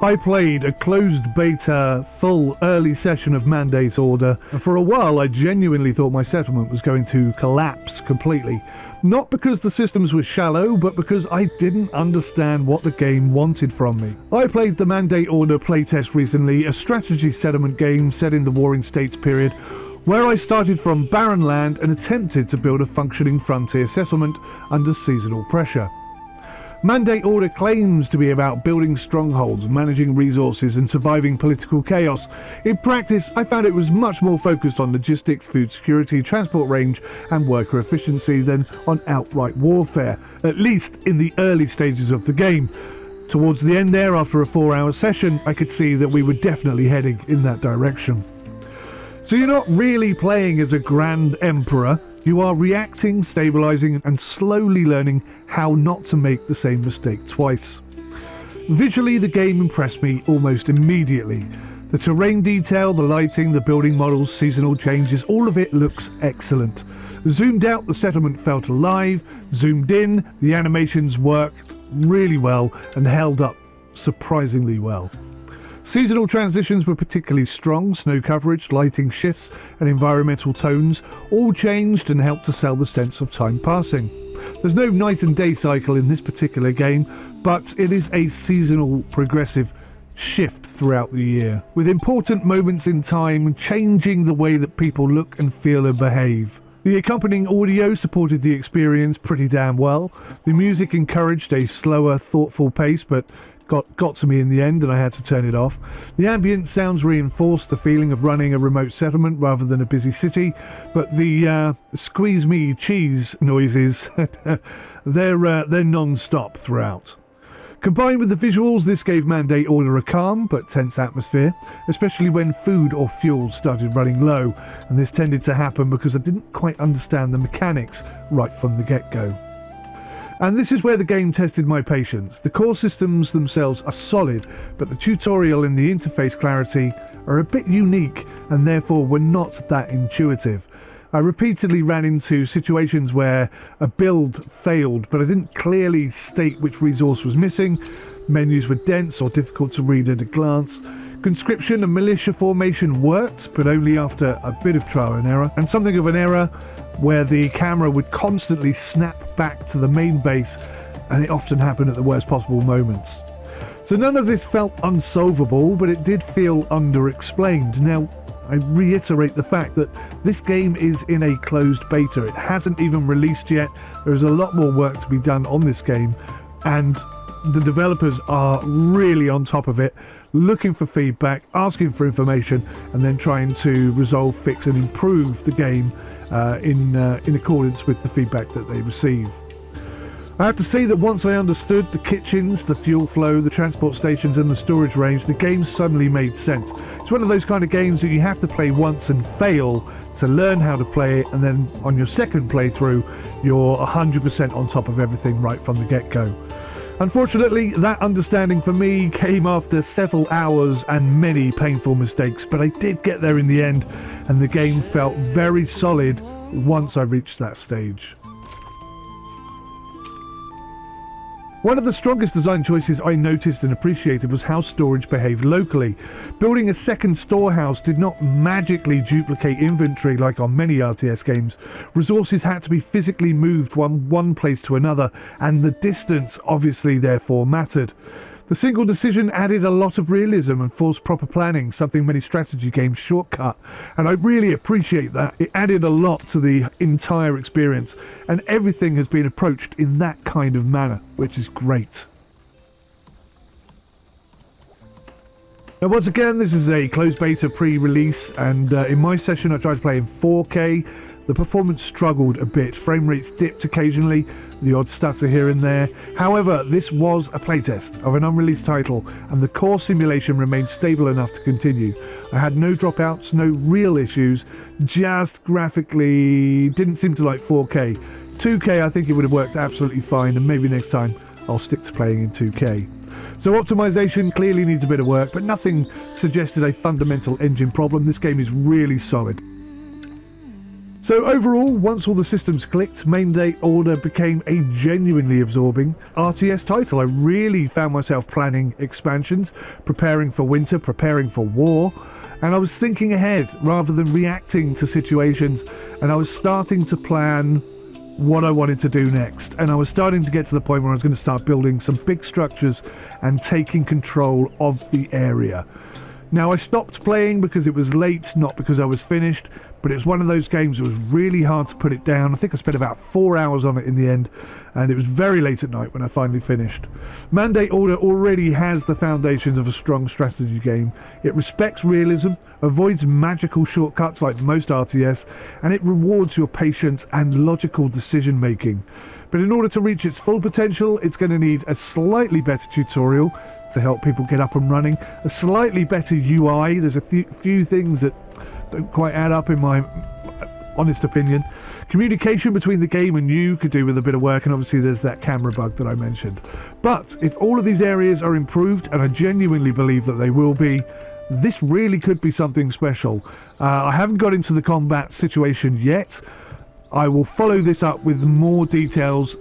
I played a closed beta full early session of Mandate Order, and for a while I genuinely thought my settlement was going to collapse completely. Not because the systems were shallow, but because I didn't understand what the game wanted from me. I played the Mandate Order playtest recently, a strategy settlement game set in the Warring States period, where I started from barren land and attempted to build a functioning frontier settlement under seasonal pressure. Mandate Order claims to be about building strongholds, managing resources and surviving political chaos. In practice, I found it was much more focused on logistics, food security, transport range and worker efficiency than on outright warfare, at least in the early stages of the game. Towards the end there, after a 4-hour session, I could see that we were definitely heading in that direction. So you're not really playing as a Grand Emperor. You are reacting, stabilizing, and slowly learning how not to make the same mistake twice. Visually, the game impressed me almost immediately. The terrain detail, the lighting, the building models, seasonal changes, all of it looks excellent. Zoomed out, the settlement felt alive. Zoomed in, the animations worked really well and held up surprisingly well. Seasonal transitions were particularly strong. Snow coverage, lighting shifts and environmental tones all changed and helped to sell the sense of time passing. There's no night and day cycle in this particular game, but it is a seasonal progressive shift throughout the year, with important moments in time changing the way that people look and feel and behave. The accompanying audio supported the experience pretty damn well. The music encouraged a slower, thoughtful pace, but got to me in the end and I had to turn it off. The ambient sounds reinforced the feeling of running a remote settlement rather than a busy city, but the squeeze me cheese noises, they're non-stop throughout. Combined with the visuals, this gave Mandate Order a calm but tense atmosphere, especially when food or fuel started running low, and this tended to happen because I didn't quite understand the mechanics right from the get-go. And this is where the game tested my patience. The core systems themselves are solid, but the tutorial and the interface clarity are a bit unique and therefore were not that intuitive. I repeatedly ran into situations where a build failed, but I didn't clearly state which resource was missing. Menus were dense or difficult to read at a glance. Conscription and militia formation worked, but only after a bit of trial and error, and something of an error where the camera would constantly snap back to the main base, and it often happened at the worst possible moments. So none of this felt unsolvable, but it did feel underexplained. Now, I reiterate the fact that this game is in a closed beta. It hasn't even released yet. There is a lot more work to be done on this game, and the developers are really on top of it, looking for feedback, asking for information, and then trying to resolve, fix and improve the game in accordance with the feedback that they receive. I have to say that once I understood the kitchens, the fuel flow, the transport stations and the storage range, the game suddenly made sense. It's one of those kind of games that you have to play once and fail to learn how to play it, and then on your second playthrough you're 100% on top of everything right from the get-go. Unfortunately, that understanding for me came after several hours and many painful mistakes, but I did get there in the end, and the game felt very solid once I reached that stage. One of the strongest design choices I noticed and appreciated was how storage behaved locally. Building a second storehouse did not magically duplicate inventory like on many RTS games. Resources had to be physically moved from one place to another, and the distance obviously therefore mattered. The single decision added a lot of realism and forced proper planning, something many strategy games shortcut, and I really appreciate that. It added a lot to the entire experience, and everything has been approached in that kind of manner, which is great. Now once again, this is a closed beta pre-release, and in my session I tried to play in 4K. The performance struggled a bit, frame rates dipped occasionally, the odd stutter here and there. However, this was a playtest of an unreleased title, and the core simulation remained stable enough to continue. I had no dropouts, no real issues, just graphically didn't seem to like 4K. 2K I think it would have worked absolutely fine, and maybe next time I'll stick to playing in 2K. So optimization clearly needs a bit of work, but nothing suggested a fundamental engine problem. This game is really solid. So overall, once all the systems clicked, Mandate Order became a genuinely absorbing RTS title. I really found myself planning expansions, preparing for winter, preparing for war, and I was thinking ahead rather than reacting to situations, and I was starting to plan what I wanted to do next, and I was starting to get to the point where I was going to start building some big structures and taking control of the area. Now, I stopped playing because it was late, not because I was finished, but it was one of those games that was really hard to put it down. I think I spent about 4 hours on it in the end, and it was very late at night when I finally finished. Mandate Order already has the foundations of a strong strategy game. It respects realism, avoids magical shortcuts like most RTS, and it rewards your patience and logical decision making. But in order to reach its full potential, it's going to need a slightly better tutorial to help people get up and running, a slightly better UI. There's a few things that don't quite add up in my honest opinion. Communication between the game and you could do with a bit of work, and obviously there's that camera bug that I mentioned. But if all of these areas are improved, and I genuinely believe that they will be, this really could be something special. I haven't got into the combat situation yet. I will follow this up with more details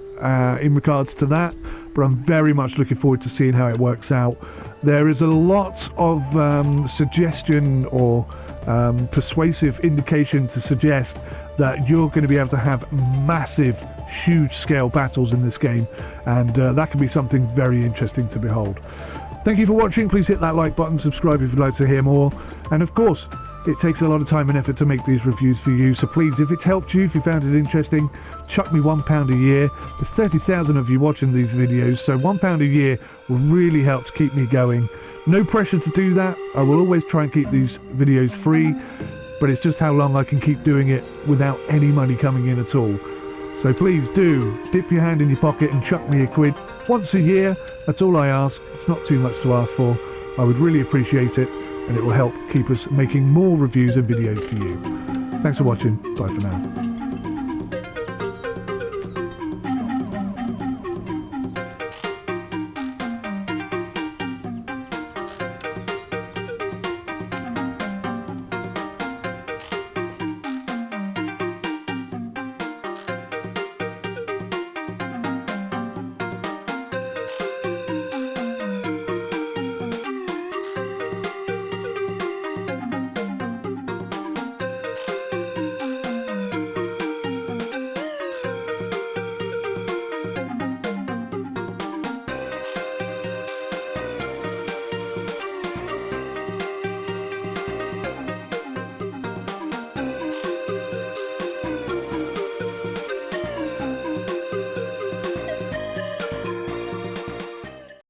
in regards to that, but I'm very much looking forward to seeing how it works out. There is a lot of suggestion or persuasive indication to suggest that you're going to be able to have massive, huge scale battles in this game, and that could be something very interesting to behold. Thank you for watching. Please hit that like button, subscribe if you'd like to hear more, and of course, it takes a lot of time and effort to make these reviews for you, so please, if it's helped you, if you found it interesting, chuck me £1 a year. There's 30,000 of you watching these videos, so £1 a year will really help to keep me going. No pressure to do that. I will always try and keep these videos free, but it's just how long I can keep doing it without any money coming in at all. So please do dip your hand in your pocket and chuck me £1 once a year. That's all I ask. It's not too much to ask for. I would really appreciate it, and it will help keep us making more reviews and videos for you. Thanks for watching. Bye for now.